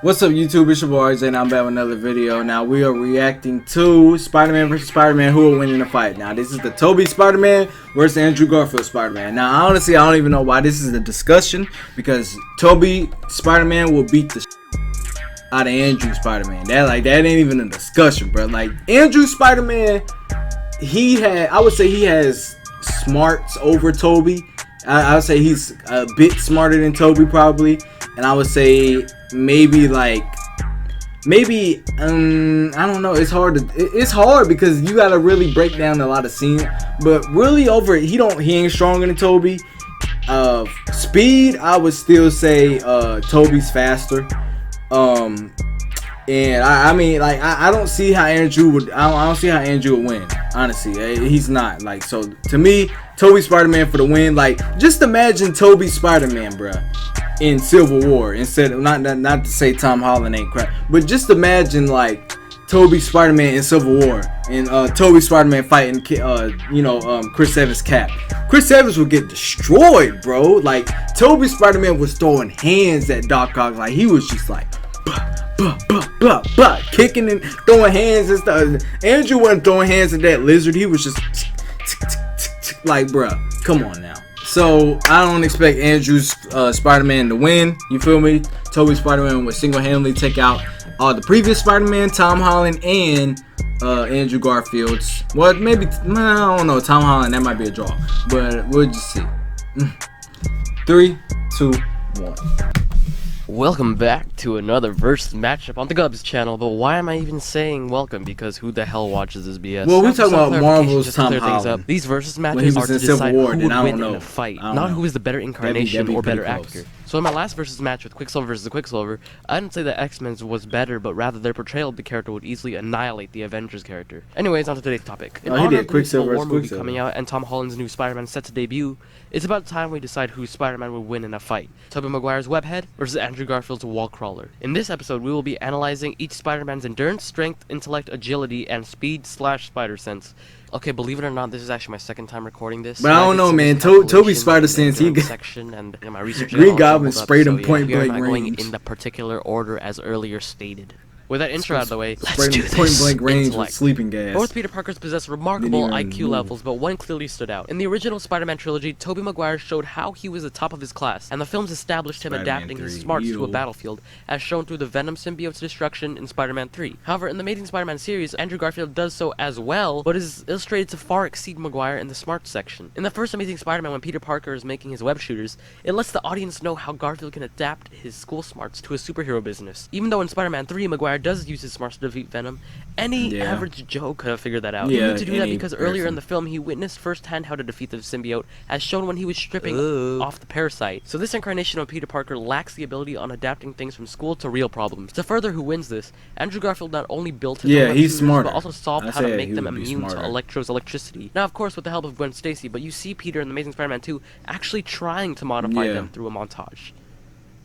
What's up YouTube, it's your boy RJ and I'm back with another video. Now we are reacting to Spider-Man vs. Spider-Man, who will win in a fight. Now this is the Tobey Spider-Man versus Andrew Garfield Spider-Man. Now honestly I don't even know why this is a discussion, because Tobey Spider-Man will beat the out of Andrew Spider-Man. That ain't even a discussion, bro. Like Andrew Spider-Man, I would say he has smarts over Tobey. I would say he's a bit smarter than Tobey probably, and I would say maybe I don't know. It's hard because you gotta really break down a lot of scenes. But really, he ain't stronger than Tobey. Speed, I would still say Tobey's faster. And I don't see how Andrew would. I don't see how Andrew would win. Honestly, he's not. Like, so to me, Tobey Spider-Man for the win. Like, just imagine Tobey Spider-Man, bruh, in Civil War, instead of not to say Tom Holland ain't crap, but just imagine like Tobey Spider-Man in Civil War and Tobey Spider-Man fighting Chris Evans' Cap. Chris Evans would get destroyed, bro. Like Tobey Spider-Man was throwing hands at Doc Ock, like he was just like kicking and throwing hands and stuff. Andrew wasn't throwing hands at that lizard, he was just like, bruh, come on now. So I don't expect Andrew's Spider-Man to win. You feel me? Tobey Spider-Man would single-handedly take out the previous Spider-Man, Tom Holland, and Andrew Garfield's. Well, maybe I don't know. Tom Holland, that might be a draw, but we'll just see. 3, 2, 1. Welcome back to another versus matchup on the Gubz channel. But why am I even saying welcome? Because who the hell watches this BS? Well, we're talking about Marvel's Tom Holland. These versus matches are to decide who would win in a fight, not who is the better incarnation or better actor. So in my last versus match with Quicksilver versus the Quicksilver, I didn't say that X-Men's was better, but rather their portrayal of the character would easily annihilate the Avengers character. Anyways, on to today's topic. In honor of the Civil War movie coming out and Tom Holland's new Spider-Man set to debut, it's about time we decide who Spider-Man would win in a fight. Tobey Maguire's Webhead versus Andrew Garfield's Wallcrawler. In this episode, we will be analyzing each Spider-Man's endurance, strength, intellect, agility, and speed/spider sense. Okay, believe it or not, this is actually my second time recording this. But I don't know, man. Tobey Spider Sense, he got section and my research. Green Goblin sprayed him point blank range. Going in the particular order as earlier stated. With that intro out of the way, let's do this. Point blank range with sleeping gas. Both Peter Parkers possess remarkable IQ levels, but one clearly stood out. In the original Spider-Man trilogy, Tobey Maguire showed how he was the top of his class, and the films established him adapting his smarts to a battlefield, as shown through the Venom symbiote's destruction in Spider-Man 3. However, in the Amazing Spider-Man series, Andrew Garfield does so as well, but is illustrated to far exceed Maguire in the smarts section. In the first Amazing Spider-Man, when Peter Parker is making his web shooters, it lets the audience know how Garfield can adapt his school smarts to a superhero business. Even though in Spider-Man 3, Maguire does use his smarts to defeat Venom, any average Joe could have figured that out. He knew to do that because earlier in the film he witnessed firsthand how to defeat the symbiote, as shown when he was stripping off the parasite. So this incarnation of Peter Parker lacks the ability on adapting things from school to real problems. To further who wins this, Andrew Garfield not only built his own he's smarter, but also solved how to make them immune to Electro's electricity. Now, of course, with the help of Gwen Stacy, but you see Peter in The Amazing Spider-Man 2 actually trying to modify them through a montage.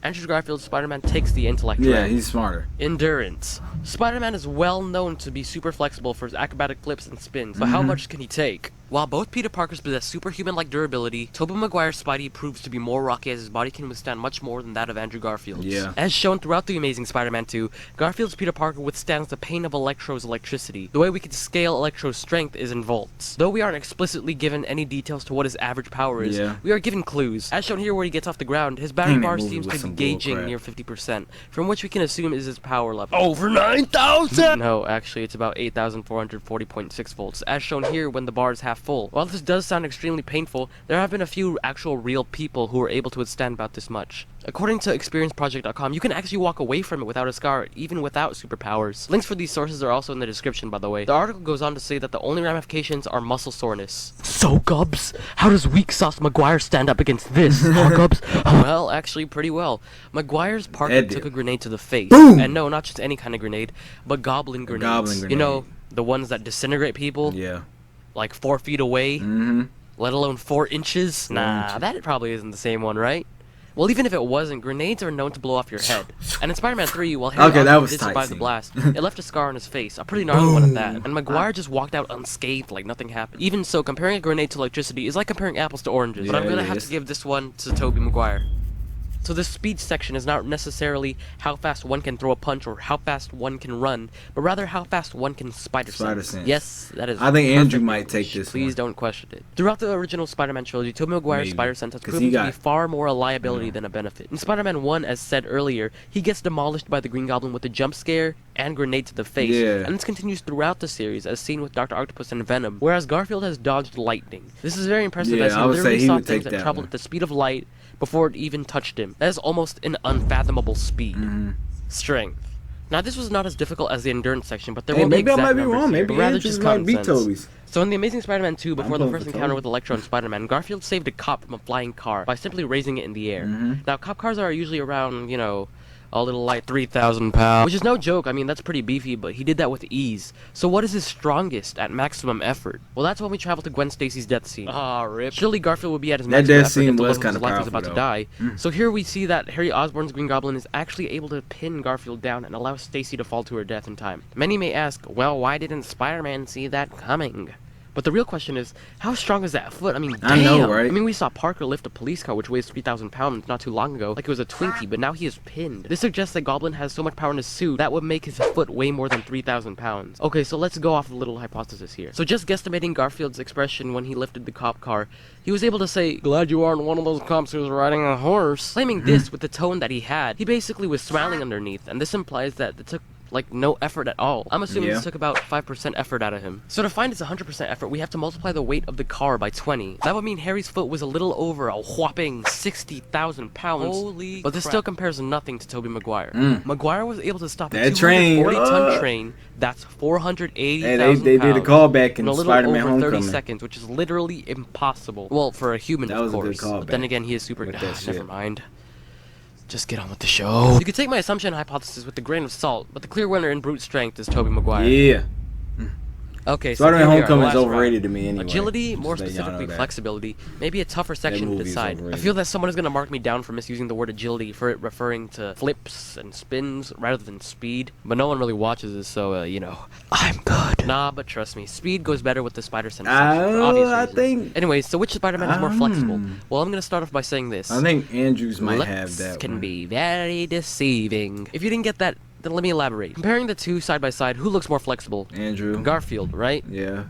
Andrew Garfield's Spider-Man takes the intellect round. He's smarter. Endurance. Spider-Man is well known to be super flexible for his acrobatic flips and spins, but how much can he take? While both Peter Parkers possess superhuman-like durability, Tobey Maguire's Spidey proves to be more rocky, as his body can withstand much more than that of Andrew Garfield's. As shown throughout The Amazing Spider-Man 2, Garfield's Peter Parker withstands the pain of Electro's electricity. The way we can scale Electro's strength is in volts. Though we aren't explicitly given any details to what his average power is, we are given clues. As shown here where he gets off the ground, his battery bar seems to be gauging near 50%, from which we can assume is his power level. Over 9,000! No, actually it's about 8,440.6 volts, as shown here when the bar is half full. While this does sound extremely painful, there have been a few actual real people who are able to withstand about this much. According to experienceproject.com, you can actually walk away from it without a scar, even without superpowers. Links for these sources are also in the description, by the way. The article goes on to say that the only ramifications are muscle soreness. So, Gubz, how does weak sauce Maguire stand up against this, huh, Gubz? Well, actually, pretty well. Maguire's Parker took a grenade to the face. Boom! And no, not just any kind of grenade, but goblin grenades. You know, the ones that disintegrate people? Like 4 feet away? Let alone 4 inches? Nah, that probably isn't the same one, right? Well, even if it wasn't, grenades are known to blow off your head. And in Spider-Man 3, while Harry did survive the blast, it left a scar on his face, a pretty gnarly one at that. And Maguire just walked out unscathed like nothing happened. Even so, comparing a grenade to electricity is like comparing apples to oranges. But I'm gonna have to give this one to Tobey Maguire. So the speed section is not necessarily how fast one can throw a punch or how fast one can run, but rather how fast one can spider sense. Yes, that is. I think Andrew might take this. Please don't question it. Throughout the original Spider-Man trilogy, Tobey Maguire's spider sense has proven to be far more a liability than a benefit. In Spider-Man 1, as said earlier, he gets demolished by the Green Goblin with a jump scare and grenade to the face, and this continues throughout the series, as seen with Dr. Octopus and Venom, whereas Garfield has dodged lightning. This is very impressive, as he literally saw things that traveled at the speed of light before it even touched him. That is almost an unfathomable speed. Strength. Now, this was not as difficult as the endurance section, but there won't be exact numbers here, maybe rather just common sense. Toby's. So in The Amazing Spider-Man 2, before the first encounter with Electro and Spider-Man, Garfield saved a cop from a flying car by simply raising it in the air. Now, cop cars are usually around, you know, a little like 3,000 pounds, which is no joke. I mean, that's pretty beefy, but he did that with ease. So what is his strongest at maximum effort? Well, that's when we travel to Gwen Stacy's death scene. Rip. Surely Garfield would be at his maximum effort if the love of his life was about to die. So here we see that Harry Osborn's Green Goblin is actually able to pin Garfield down and allow Stacy to fall to her death in time. Many may ask, well, why didn't Spider-Man see that coming? But the real question is, how strong is that foot? I mean, damn. I know, right? I mean, we saw Parker lift a police car which weighs 3,000 pounds not too long ago, like it was a Twinkie, but now he is pinned. This suggests that Goblin has so much power in his suit that would make his foot weigh more than 3,000 pounds. Okay, so let's go off a little hypothesis here. So just guesstimating Garfield's expression when he lifted the cop car, he was able to say, "Glad you aren't one of those cops who's riding a horse." Claiming this with the tone that he had, he basically was smiling underneath, and this implies that it took like no effort at all. I'm assuming this took about 5% effort out of him. So to find his 100% effort, we have to multiply the weight of the car by 20. That would mean Harry's foot was a little over a whopping 60,000 pounds. Holy But this still compares nothing to Tobey Maguire. Maguire was able to stop a 240-ton train that's 480,000 pounds. They did a callback in a little Spider-Man over Homecoming. 30 seconds, which is literally impossible. Well, for a human, of course. But then again, he is super... never mind. Just get on with the show. You could take my assumption and hypothesis with a grain of salt, but the clear winner in brute strength is Tobey Maguire. Yeah. Okay, so Spider-Man Homecoming is overrated to me anyway. Agility, more specifically flexibility, maybe a tougher section to decide. I feel that someone is going to mark me down for misusing the word agility, for it referring to flips and spins rather than speed. But no one really watches this, so, you know, I'm good. Nah, but trust me, speed goes better with the spider sense section, for obvious reasons. Anyways, so which Spider-Man is more flexible? Well, I'm going to start off by saying this. I think Andrews might have that can be very deceiving. If you didn't get that, then let me elaborate. Comparing the two side by side, who looks more flexible? Andrew. Garfield, right? Yeah.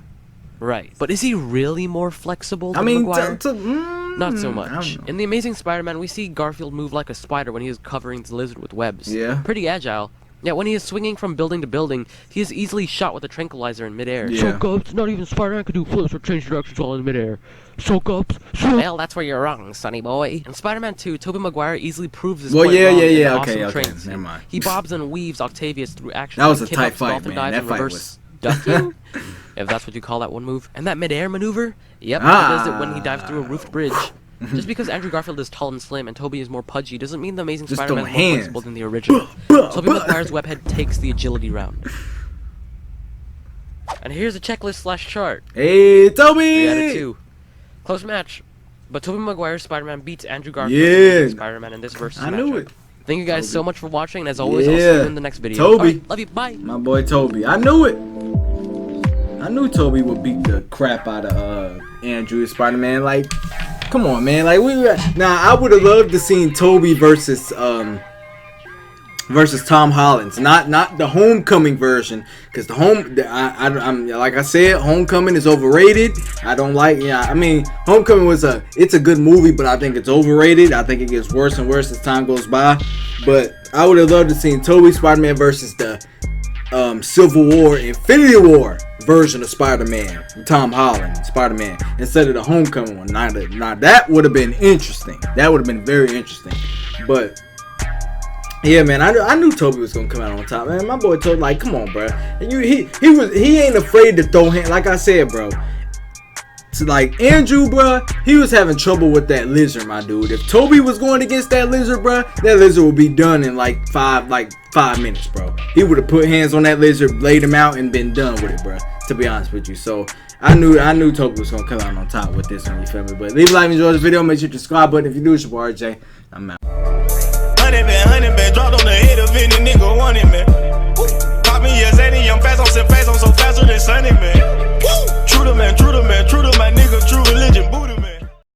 Right. But is he really more flexible than Maguire? Not so much. In The Amazing Spider-Man, we see Garfield move like a spider when he is covering the lizard with webs. Yeah. Pretty agile. Yet when he is swinging from building to building, he is easily shot with a tranquilizer in midair. Yeah. So Gubz, not even Spider-Man can do flips or change directions while in midair. So Gubz, well, that's where you're wrong, sonny boy. In Spider-Man 2, Tobey Maguire easily proves this point wrong in the awesome train scene. Never mind. He bobs and weaves Octavius through action. That was a tight fight, man. That fight was... ducking, if that's what you call that one move. And that midair maneuver, yep, he does it when he dives through a roofed bridge. Just because Andrew Garfield is tall and slim and Tobey is more pudgy doesn't mean the Amazing Spider-Man is more flexible than the original. Tobey Maguire's webhead takes the agility round. And here's a checklist / chart. Hey, Tobey! 3 out of 2. Close match. But Tobey Maguire's Spider-Man beats Andrew Garfield's Spider-Man in this versus matchup. I knew it. Thank you guys so much for watching, and as always, I'll see you in the next video. Tobey. Right, love you, bye. My boy Tobey. I knew it. I knew Tobey would beat the crap out of Andrew as Spider-Man. Like, come on, man. Like, I would have loved to seen Tobey versus Tom Holland's, not the Homecoming version, because I'm like I said, Homecoming is overrated. I don't like. I mean, Homecoming it's a good movie, but I think it's overrated. I think it gets worse and worse as time goes by. But I would have loved to seen Tobey Spider-Man versus the Civil War, Infinity War version of Spider-Man, Tom Holland Spider-Man, instead of the Homecoming one. Now that would have been interesting. That would have been very interesting. But yeah, man, I knew Tobey was gonna come out on top, man. My boy Tobey, like, come on, bro. And he ain't afraid to throw hands. Like I said, bro. So like Andrew, bro, he was having trouble with that lizard, my dude. If Tobey was going against that lizard, bro, that lizard would be done in like 5 minutes, bro. He would have put hands on that lizard, laid him out, and been done with it, bro. To be honest with you, so I knew Tobey was gonna come out on top with this one. You feel me? But leave a like, enjoy this video, make sure you subscribe button. If you do, it's your boy RJ. I'm out. 100 been dropped on the head of any nigga wanted, man. Pop me as any, I'm fast on so faster than Sunny, man. True to man, true to my nigga, true religion, Buddha, man.